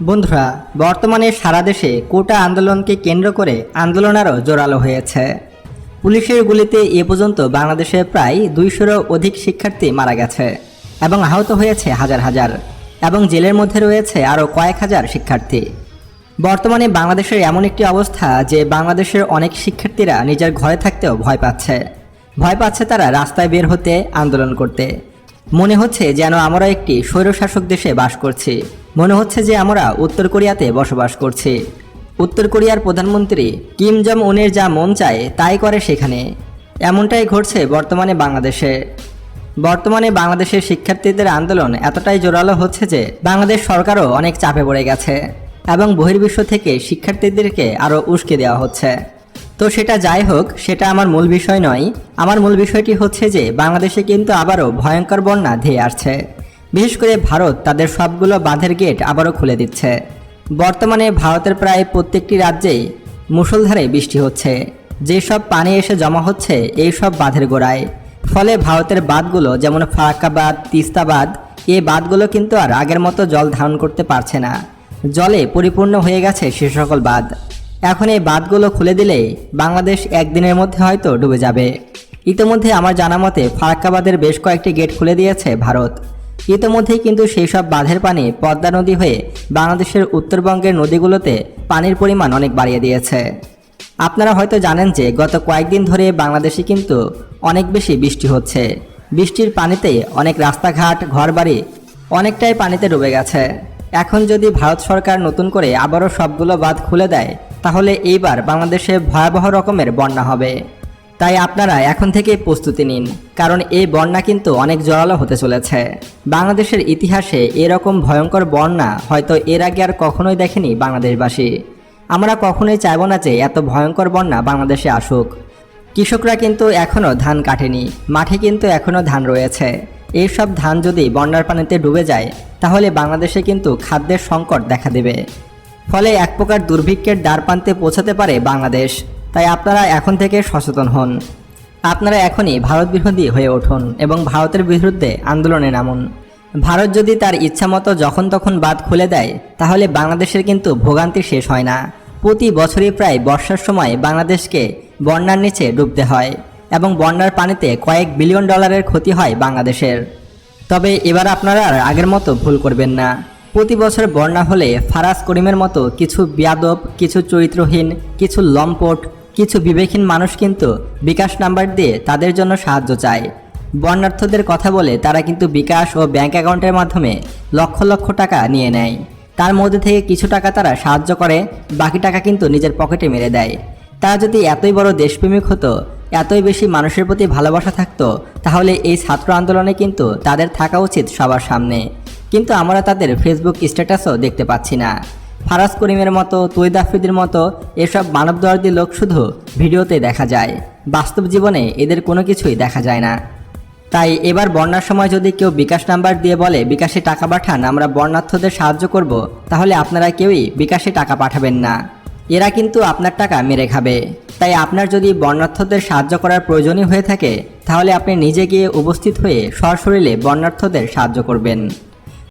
বন্ধুরা, বর্তমানে সারা দেশে কোটা আন্দোলনকে কেন্দ্র করে আন্দোলন আরও জোরালো হয়েছে। পুলিশের গুলিতে এ পর্যন্ত বাংলাদেশে প্রায় 200-রও অধিক শিক্ষার্থী মারা গেছে এবং আহত হয়েছে হাজার হাজার, এবং জেলের মধ্যে রয়েছে আরও কয়েক হাজার শিক্ষার্থী। বর্তমানে বাংলাদেশের এমন একটি অবস্থা যে বাংলাদেশের অনেক শিক্ষার্থীরা নিজের ঘরে থাকতেও ভয় পাচ্ছে তারা রাস্তায় বের হতে, আন্দোলন করতে। মনে হচ্ছে যেন আমরা একটি স্বৈরশাসক দেশে বাস করছি। মনে হচ্ছে যে আমরা উত্তর কোরিয়াতে বসবাস করছি। উত্তর কোরিয়ার প্রধানমন্ত্রী কিম জং উনের যা মন চায় তাই করে সেখানে। এমনটাই ঘটছে বর্তমানে বাংলাদেশের শিক্ষার্থীদের আন্দোলন এতটাই জোরালো হচ্ছে যে বাংলাদেশ সরকারও অনেক চাপে পড়ে গেছে এবং বহির্বিশ্ব থেকে শিক্ষার্থীদেরকে আরও উস্কে দেওয়া হচ্ছে। তো সেটা যাই হোক, সেটা আমার মূল বিষয় নয়। আমার মূল বিষয়টি হচ্ছে যে বাংলাদেশে কিন্তু আবারও ভয়ঙ্কর বন্যা ধেয়ে আসছে। বিশেষ করে ভারত তাদের সবগুলো বাঁধের গেট আবারও খুলে দিচ্ছে। বর্তমানে ভারতের প্রায় প্রত্যেকটি রাজ্যেই মুষলধারে বৃষ্টি হচ্ছে। যেসব পানি এসে জমা হচ্ছে এই সব বাঁধের গোড়ায়, ফলে ভারতের বাঁধগুলো যেমন ফারাক্কা বাঁধ, তিস্তা বাঁধ, এই বাঁধগুলো কিন্তু আর আগের মতো জল ধারণ করতে পারছে না। জলে পরিপূর্ণ হয়ে গেছে সে সকল বাঁধ। এখন এই বাঁধগুলো খুলে দিলেই বাংলাদেশ একদিনের মধ্যে হয়তো ডুবে যাবে। ইতিমধ্যে আমার জানা মতে ফারাক্কা বাঁধের বেশ কয়েকটি গেট খুলে দিয়েছে ভারত। ইতিমধ্যেই কিন্তু সেই সব বাঁধের পানি পদ্মা নদী হয়ে বাংলাদেশের উত্তরবঙ্গের নদীগুলোতে পানির পরিমাণ অনেক বাড়িয়ে দিয়েছে। আপনারা হয়তো জানেন যে গত কয়েকদিন ধরে বাংলাদেশে কিন্তু অনেক বেশি বৃষ্টি হচ্ছে। বৃষ্টির পানিতে অনেক রাস্তাঘাট, ঘরবাড়ি অনেকটাই পানিতে ডুবে গেছে। এখন যদি ভারত সরকার নতুন করে আবারও সবগুলো বাঁধ খুলে দেয়, তাহলে এইবার বাংলাদেশে ভয়াবহ রকমের বন্যা হবে। তাই আপনারা এখন থেকেই প্রস্তুতি নিন, কারণ এই বন্যা কিন্তু অনেক জোরালো হতে চলেছে। বাংলাদেশের ইতিহাসে এরকম ভয়ঙ্কর বন্যা হয়তো এর আগে আর কখনোই দেখেনি বাংলাদেশবাসী। আমরা কখনোই চাইব না যে এত ভয়ঙ্কর বন্যা বাংলাদেশে আসুক। কৃষকরা কিন্তু এখনও ধান কাটেনি, মাঠে কিন্তু এখনও ধান রয়েছে। এইসব ধান যদি বন্যার পানিতে ডুবে যায়, তাহলে বাংলাদেশে কিন্তু খাদ্যের সংকট দেখা দেবে। ফলে এক প্রকার দুর্ভিক্ষের দ্বারপ্রান্তে পৌঁছাতে পারে বাংলাদেশ। তাই আপনারা এখন থেকে সচেতন হন। আপনারা এখনই ভারত বিরোধী হয়ে উঠুন এবং ভারতের বিরুদ্ধে আন্দোলনে নামুন। ভারত যদি তার ইচ্ছামতো যখন তখন বাঁধ খুলে দেয়, তাহলে বাংলাদেশের কিন্তু ভোগান্তি শেষ হয় না। প্রতি বছরই প্রায় বর্ষার সময় বাংলাদেশকে বন্যার নিচে ডুবতে হয় এবং বন্যার পানিতে কয়েক বিলিয়ন ডলারের ক্ষতি হয় বাংলাদেশের। তবে এবার আপনারা আর আগের মতো ভুল করবেন না। প্রতি বছর বন্যা হলে ফারাজ করিমের মতো কিছু বেয়াদব, কিছু চরিত্রহীন, কিছু লম্পট, কিছু বিবেকহীন মানুষ কিন্তু বিকাশ নাম্বার দিয়ে তাদের জন্য সাহায্য চায়। বন্যার্থদের কথা বলে তারা কিন্তু বিকাশ ও ব্যাংক অ্যাকাউন্টের মাধ্যমে লক্ষ লক্ষ টাকা নিয়ে নেয়। তার মধ্যে থেকে কিছু টাকা তারা সাহায্য করে, বাকি টাকা কিন্তু নিজের পকেটে মেরে দেয়। তারা যদি এতই বড় দেশপ্রেমিক হতো, এতই বেশি মানুষের প্রতি ভালোবাসা থাকতো, তাহলে এই ছাত্র আন্দোলনে কিন্তু তাদের থাকা উচিত সবার সামনে। কিন্তু আমরা তাদের ফেসবুক স্ট্যাটাসও দেখতে পাচ্ছি না। ফারাজ করিমের মতো, তৈয়দ আফ্রিদির মতো এসব মানবদর্দী লোক শুধু ভিডিওতে দেখা যায়, বাস্তব জীবনে এদের কোনো কিছুই দেখা যায় না। তাই এবার বন্যার সময় যদি কেউ বিকাশ নাম্বার দিয়ে বলে বিকাশে টাকা পাঠান, আমরা বন্যার্থদের সাহায্য করব, তাহলে আপনারা কেউই বিকাশে টাকা পাঠাবেন না। এরা কিন্তু আপনার টাকা মেরে খাবে। তাই আপনার যদি বন্যার্থদের সাহায্য করার প্রয়োজনই হয়ে থাকে, তাহলে আপনি নিজে গিয়ে উপস্থিত হয়ে সশরীরে বন্যার্থদের সাহায্য করবেন।